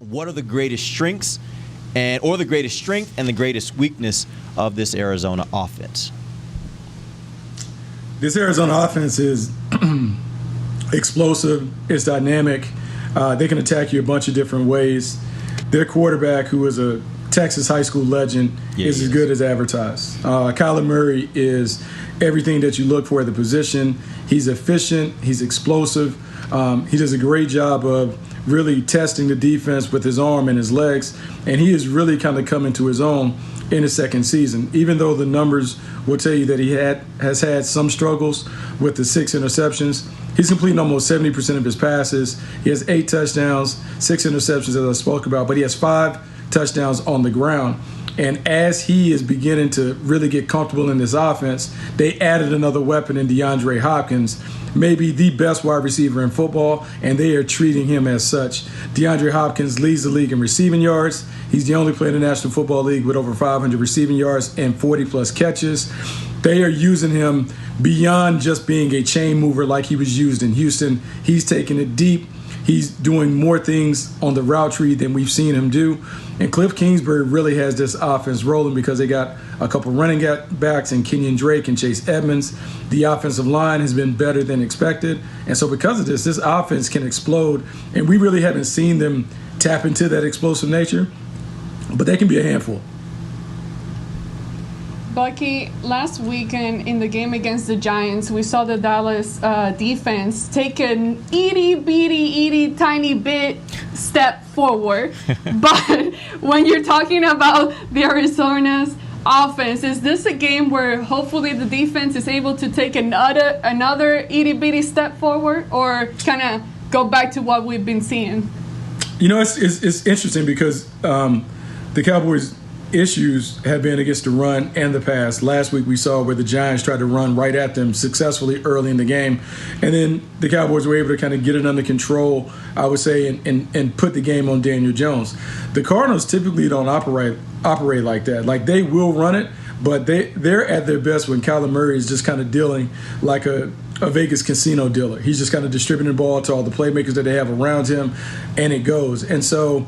What are the greatest strengths or the greatest strength and the greatest weakness of this Arizona offense? This Arizona offense is explosive. It's dynamic. They can attack you a bunch of different ways. Their quarterback, who is a Texas high school legend, is as good as advertised. Kyler Murray is everything that you look for at the position. He's efficient. He's explosive. He does a great job of really testing the defense with his arm and his legs, and he is really kind of coming to his own in his second season, even though the numbers will tell you that he has had some struggles with the 6 interceptions. He's completing almost 70% of his passes. He has 8 touchdowns, 6 interceptions, as I spoke about, but he has 5 touchdowns on the ground. And as he is beginning to really get comfortable in this offense, they added another weapon in DeAndre Hopkins, maybe the best wide receiver in football, and they are treating him as such. DeAndre Hopkins leads the league in receiving yards. He's the only player in the National Football League with over 500 receiving yards and 40-plus catches. They are using him beyond just being a chain mover like he was used in Houston. He's taking it deep. He's doing more things on the route tree than we've seen him do. And Cliff Kingsbury really has this offense rolling because they got a couple running backs in Kenyon Drake and Chase Edmonds. The offensive line has been better than expected. And so because of this offense can explode. And we really haven't seen them tap into that explosive nature, but they can be a handful. Bucky, last weekend in the game against the Giants, we saw the Dallas defense take an itty tiny bit step forward. But when you're talking about the Arizona's offense, is this a game where hopefully the defense is able to take another itty bitty step forward, or kind of go back to what we've been seeing? You know, it's interesting because the Cowboys' issues have been against the run and the pass. Last week we saw where the Giants tried to run right at them successfully early in the game, and then the Cowboys were able to kind of get it under control, I would say, and put the game on Daniel Jones. The Cardinals typically don't operate like that. Like, they will run it, but they're at their best when Kyler Murray is just kind of dealing like a Vegas casino dealer. He's just kind of distributing the ball to all the playmakers that they have around him, and it goes. And so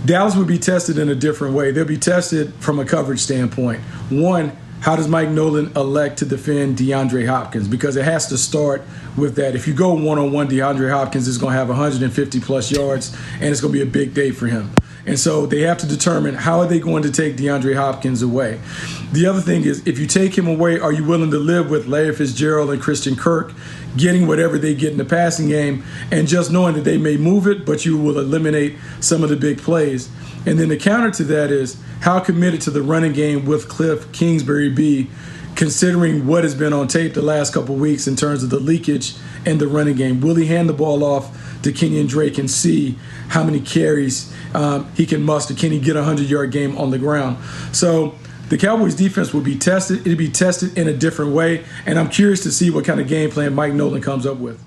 Dallas would be tested in a different way. They'll be tested from a coverage standpoint. One, how does Mike Nolan elect to defend DeAndre Hopkins? Because it has to start with that. If you go one-on-one, DeAndre Hopkins is going to have 150-plus yards, and it's going to be a big day for him. And so they have to determine how are they going to take DeAndre Hopkins away. The other thing is, if you take him away, are you willing to live with Larry Fitzgerald and Christian Kirk getting whatever they get in the passing game and just knowing that they may move it, but you will eliminate some of the big plays? And then the counter to that is, how committed to the running game with Cliff Kingsbury be, considering what has been on tape the last couple of weeks in terms of the leakage in the running game? Will he hand the ball off to Kenyon Drake and see how many carries he can muster? Can he get a 100-yard game on the ground? So the Cowboys defense will be tested. It'll be tested in a different way, and I'm curious to see what kind of game plan Mike Nolan comes up with.